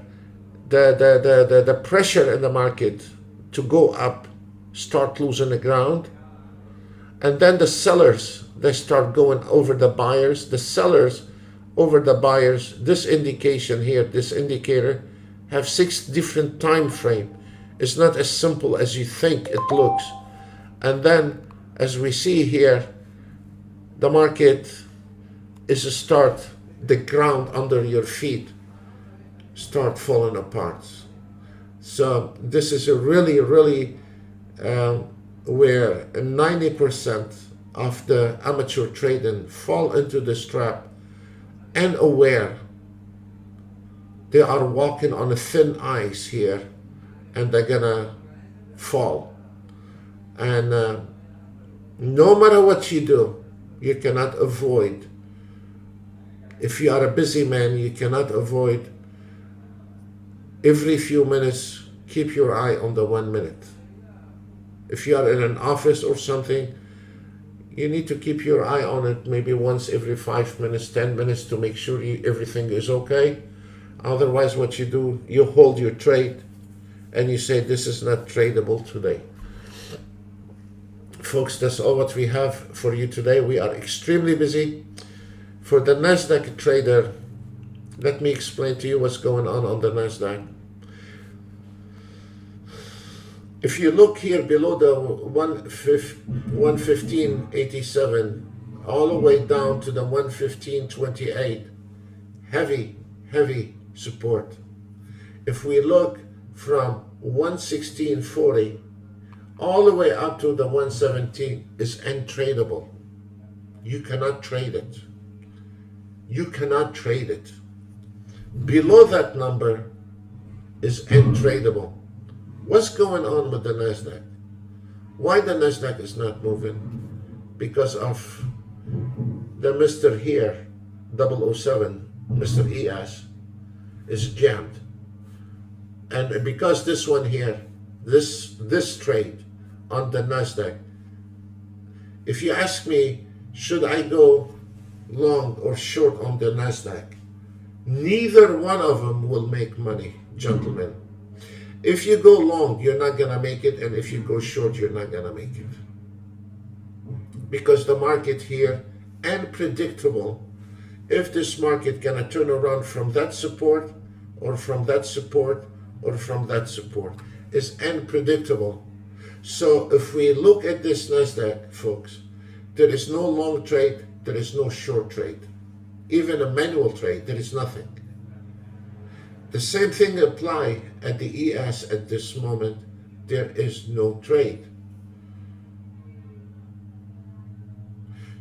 the pressure in the market to go up start losing the ground, and then the sellers, they start going over the buyers. The sellers over the buyers, this indication here, this indicator, have 6 different time frame. It's not as simple as you think it looks. And then as we see here, the market is a start, the ground under your feet start falling apart. So this is a really where 90% of the amateur trading fall into this trap and aware they are walking on a thin ice here and they're gonna fall. And no matter what you do, you cannot avoid. If you are a busy man, you cannot avoid every few minutes, keep your eye on the 1 minute. If you are in an office or something, you need to keep your eye on it maybe once every 5 minutes, 10 minutes to make sure everything is okay. Otherwise, what you do, you hold your trade and you say, this is not tradable today. Folks, that's all what we have for you today. We are extremely busy. For the Nasdaq trader, let me explain to you what's going on the Nasdaq. If you look here below the 115.87, all the way down to the 115.28, heavy support. If we look from 116.40 all the way up to the 117 is untradable. You cannot trade it. You cannot trade it. Below that number is untradable. What's going on with the Nasdaq? Why the Nasdaq is not moving? Because of the Mr. here, 007, Mr. ES, is jammed. And because this one here, this trade on the Nasdaq, if you ask me, should I go long or short on the Nasdaq? Neither one of them will make money, gentlemen. If you go long, you're not gonna make it, and if you go short, you're not gonna make it. Because the market here, unpredictable. If this market gonna turn around from that support, or from that support, or from that support, is unpredictable. So if we look at this Nasdaq, folks, there is no long trade, there is no short trade. Even a manual trade, there is nothing. The same thing apply at the ES at this moment. There is no trade.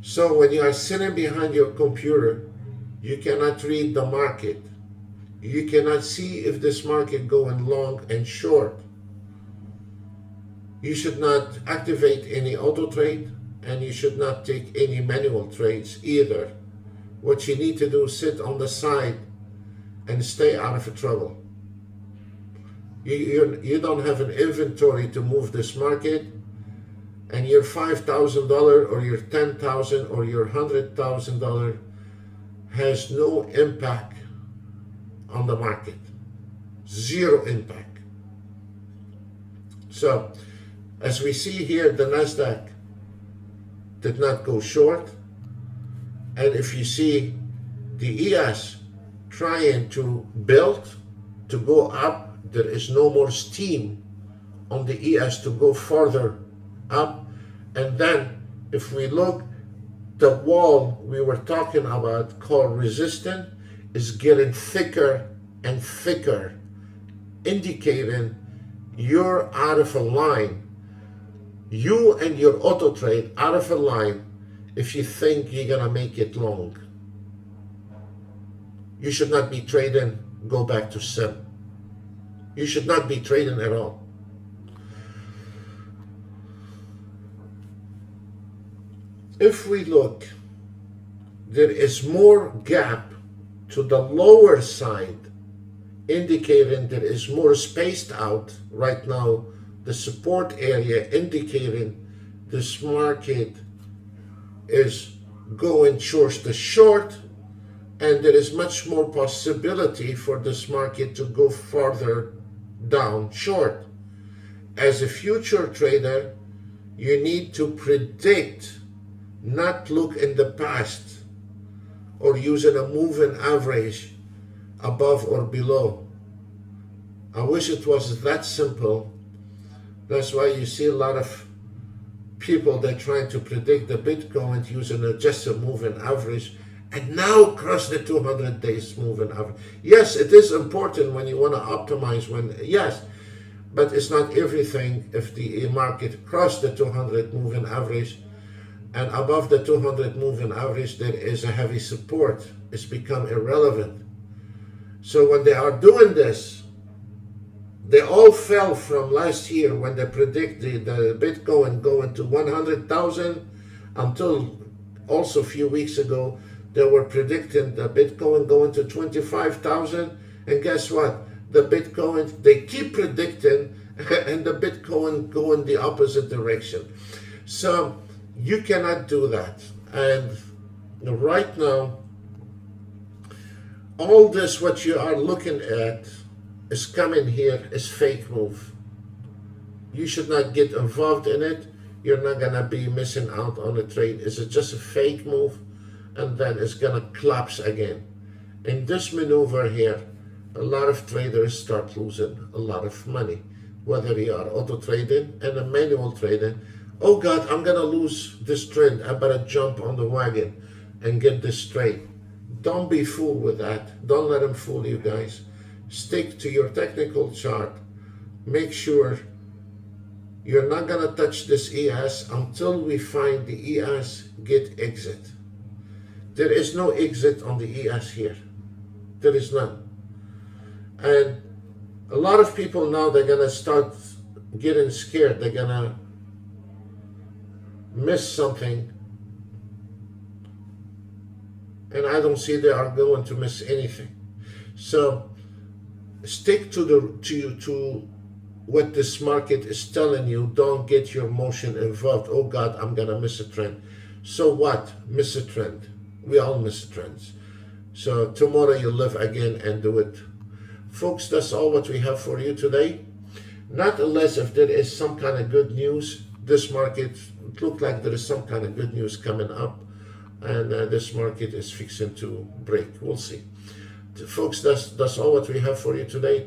So when you are sitting behind your computer, you cannot read the market. You cannot see if this market going long and short. You should not activate any auto trade, and you should not take any manual trades either. What you need to do is sit on the side and stay out of trouble. You don't have an inventory to move this market, and your $5,000 or your $10,000 or your $100,000 has no impact on the market. Zero impact. So, as we see here, the Nasdaq did not go short, and if you see the ES trying to build, to go up, there is no more steam on the ES to go further up. And then if we look, the wall we were talking about called resistance is getting thicker and thicker, indicating you're out of a line. You and your auto trade out of a line if you think you're gonna make it long. You should not be trading, go back to sim. You should not be trading at all. If we look, there is more gap to the lower side, indicating there is more spaced out right now, the support area indicating this market is going towards the short, and there is much more possibility for this market to go further down short. As a future trader, you need to predict, not look in the past or using a moving average above or below. I wish it was that simple. That's why you see a lot of people that trying to predict the Bitcoin using just a moving average, and now cross the 200 days moving average. Yes, it is important when you want to optimize, yes, but it's not everything. If the market crossed the 200 moving average, and above the 200 moving average there is a heavy support, it's become irrelevant. So when they are doing this, they all fell from last year when they predict the Bitcoin going to 100,000, until also a few weeks ago they were predicting the Bitcoin going to 25,000. And guess what? The Bitcoin, they keep predicting and the Bitcoin going the opposite direction. So you cannot do that. And right now, all this what you are looking at is coming here is fake move. You should not get involved in it. You're not gonna be missing out on a trade. It's just a fake move, and then it's gonna collapse again. In this maneuver here, a lot of traders start losing a lot of money, whether you are auto trading and a manual trading. Oh God, I'm gonna lose this trend. I better jump on the wagon and get this trade. Don't be fooled with that. Don't let them fool you guys. Stick to your technical chart. Make sure you're not gonna touch this ES until we find the ES get exit. There is no exit on the ES here. There is none. And a lot of people now, they're gonna start getting scared. They're gonna miss something. And I don't see they are going to miss anything. So stick to what this market is telling you. Don't get your emotion involved. Oh God, I'm gonna miss a trend. So what? Miss a trend. We all miss trends. So tomorrow you live again and do it. Folks, that's all what we have for you today. Not unless if there is some kind of good news. This market, it looks like there is some kind of good news coming up, and this market is fixing to break. We'll see. Folks, that's all what we have for you today.